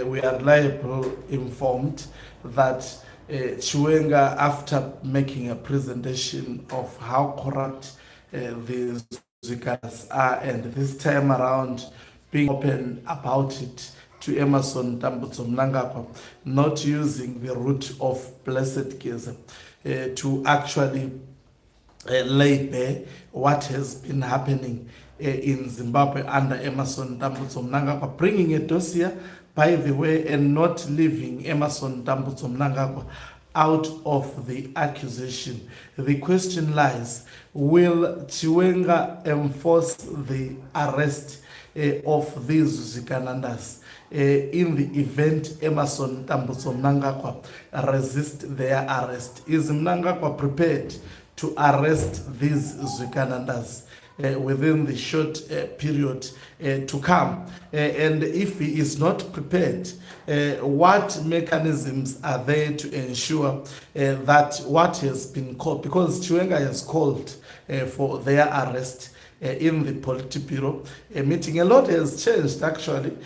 we are reliably informed that Chiwenga, after making a presentation of how corrupt the zviganandas are, and this time around being open about it to Emerson Mnangagwa, not using the route of blessed case to actually lay bare what has been happening in Zimbabwe under Emerson Mnangagwa, bringing a dossier, by the way, and not leaving Emerson Mnangagwa out of the accusation. The question lies, will Chiwenga enforce the arrest of these zviganandas in the event Emerson Mnangagwa resist their arrest? Is Mnangagwa prepared to arrest these zviganandas within the short period to come? And if he is not prepared, what mechanisms are there to ensure that what has been called, because Chiwenga has called for their arrest in the Politburo meeting. A lot has changed actually,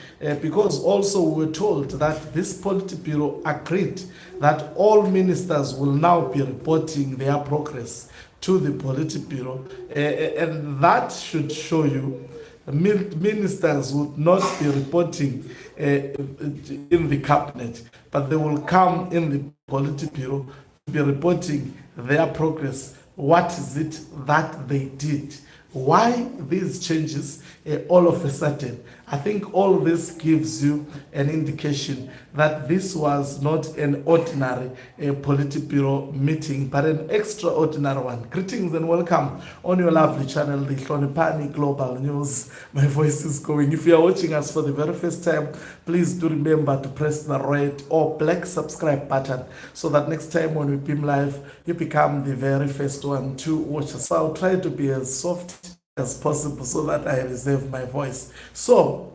because also we were told that this Politburo agreed that all ministers will now be reporting their progress to the Politburo, and that should show you ministers would not be reporting in the cabinet, but they will come in the Politburo to be reporting their progress. What is it that they did? Why these changes all of a sudden? I think all this gives you an indication that this was not an ordinary Politburo meeting, but an extraordinary one. Greetings and welcome on your lovely channel, the Hlonipani Global News. My voice is going. If you are watching us for the very first time, please do remember to press the red or black subscribe button so that next time when we beam live, you become the very first one to watch us. So I'll try to be as soft as possible so that I reserve my voice. So,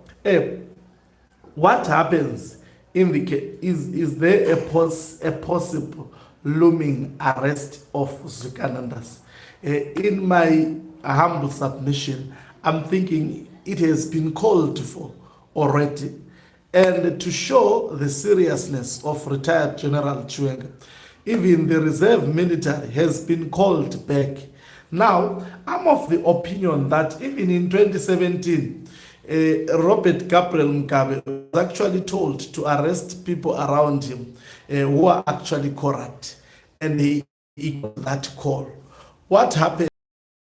what happens in the case? Is there a possible looming arrest of zviganandas? In my humble submission, I'm thinking it has been called for already. And to show the seriousness of retired General Chiwenga, even the reserve military has been called back. Now, I'm of the opinion that even in 2017, Robert Gabriel Mugabe was actually told to arrest people around him who are actually corrupt, and he ignored that call. What happened?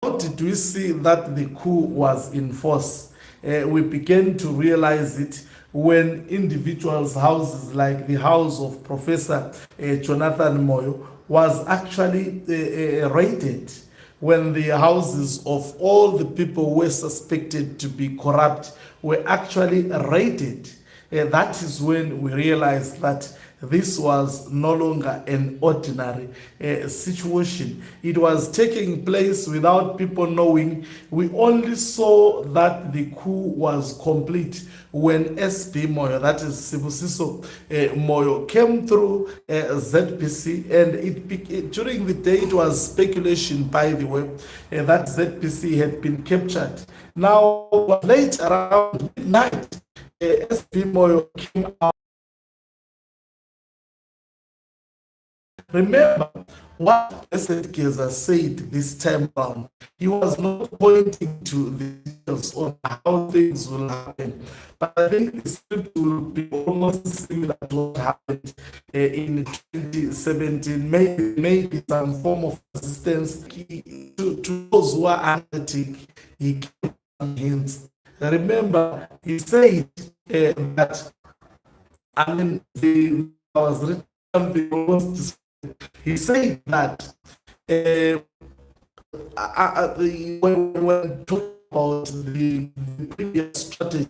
How did we see that the coup was in force? We began to realize it when individuals' houses, like the house of Professor Jonathan Moyo, was actually raided, when the houses of all the people who were suspected to be corrupt were actually raided. That is when we realized that this was no longer an ordinary situation. It was taking place without people knowing. We only saw that the coup was complete when SB Moyo, that is Sibusiso Moyo, came through ZPC, and during the day it was speculation, by the way, that ZPC had been captured. Now, late around midnight, SB Moyo came out. Remember what Blessed Keza said this time around. He was not pointing to the details on how things will happen, but I think the script will be almost similar to what happened in 2017. Maybe some form of resistance to those who are undertaking. He gave some hints. Remember, he said that, I mean, I was written the most. He said that when talking about the previous strategy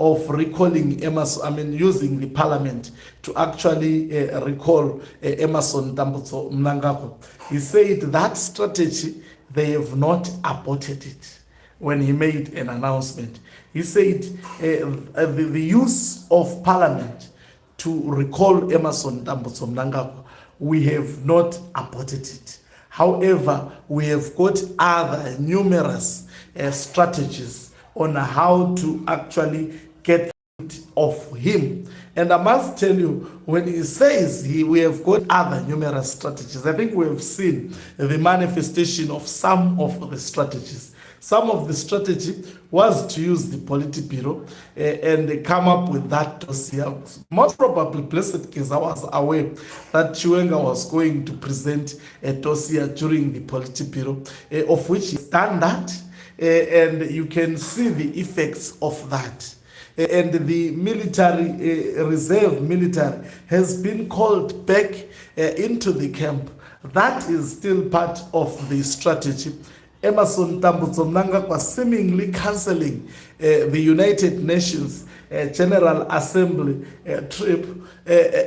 of recalling Emerson, using the parliament to actually recall Emerson Mnangagwa, he said that strategy, they have not aborted it. When he made an announcement, he said the use of parliament to recall Emerson Mnangagwa, we have not aborted it. However, we have got other numerous strategies on how to actually get rid of him And I must tell you, when he says we have got other numerous strategies, I think we have seen the manifestation of some of the strategies. Some of the strategy was to use the Politburo and come up with that dossier. Most probably, Blessed Keza was aware that Chiwenga was going to present a dossier during the Politburo, of which he's done that, and you can see the effects of that. And the military, reserve military, has been called back into the camp. That is still part of the strategy. Emerson Tambutso Mnangagwa seemingly cancelling the United Nations General Assembly trip.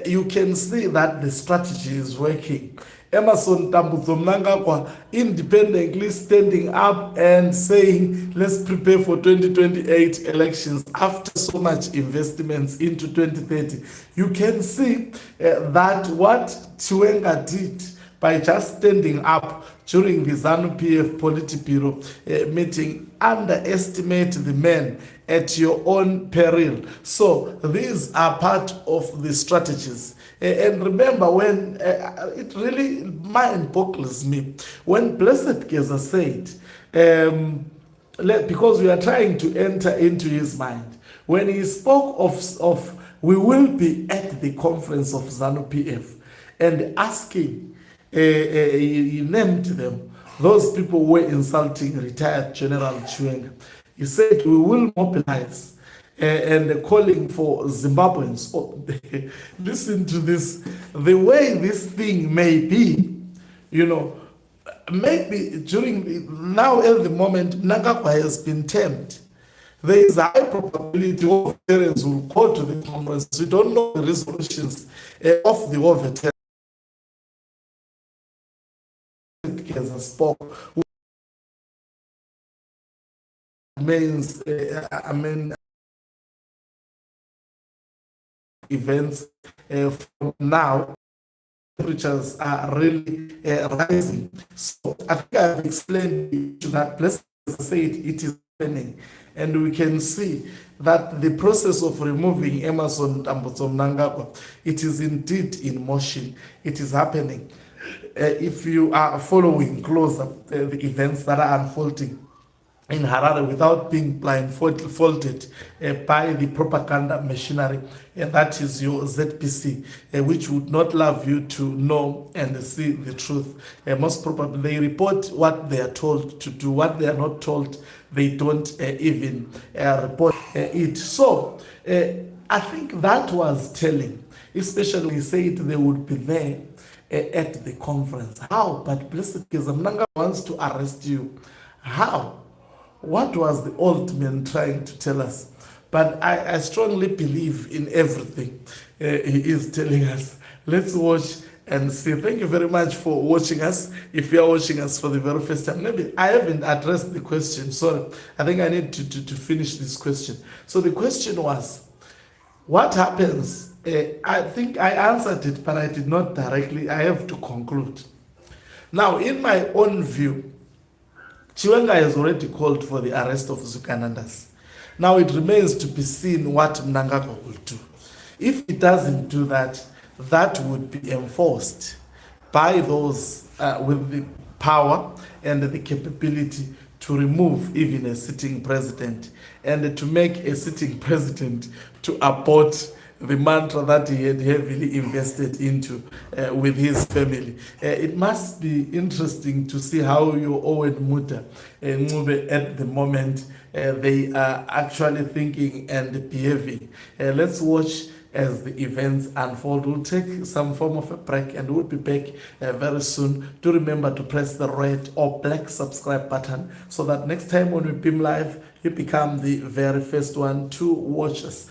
You can see that the strategy is working. Emerson Tambutso Mnangagwa independently standing up and saying, let's prepare for 2028 elections after so much investments into 2030. You can see that what Chiwenga did by just standing up during the ZANU-PF Politburo meeting, underestimate the men at your own peril. So these are part of the strategies. And remember, when it really mind boggles me, when Blessed Keza said, because we are trying to enter into his mind, when he spoke of we will be at the conference of ZANU-PF and asking, he named them, those people were insulting retired General Chiwenga. He said, we will mobilize and calling for Zimbabweans. Oh, listen to this. The way this thing may be, maybe now at the moment, Mnangagwa has been tamed. There is a high probability of veterans will go to the conference. We don't know the resolutions of the war veterans. Spoke means events from now, temperatures are really rising. So I think I've explained to that. Blessed said it is happening, and we can see that the process of removing Emerson Tambutso Mnangagwa, it is indeed in motion. It is happening. If you are following closer the events that are unfolding in Harare without being blindfolded by the propaganda machinery, that is your ZPC, which would not love you to know and see the truth. Most probably they report what they are told to do. What they are not told, they don't even report it. So I think that was telling, especially when he said they would be there at the conference. How? But Blessed Keza Mnangagwa wants to arrest you. How? What was the old man trying to tell us? But I strongly believe in everything he is telling us. Let's watch and see. Thank you very much for watching us. If you are watching us for the very first time, maybe I haven't addressed the question. Sorry. I think I need to finish this question. So the question was, what happens? I think I answered it, but I did not directly. I have to conclude. Now, in my own view, Chiwenga has already called for the arrest of zviganandas. Now it remains to be seen what Mnangagwa will do. If he doesn't do that, that would be enforced by those with the power and the capability to remove even a sitting president and to make a sitting president to abort the mantra that he had heavily invested into with his family. It must be interesting to see how your Owen Muta at the moment they are actually thinking and behaving. Let's watch as the events unfold. We'll take some form of a break and we'll be back very soon. Do remember to press the red or black subscribe button so that next time when we beam live, you become the very first one to watch us.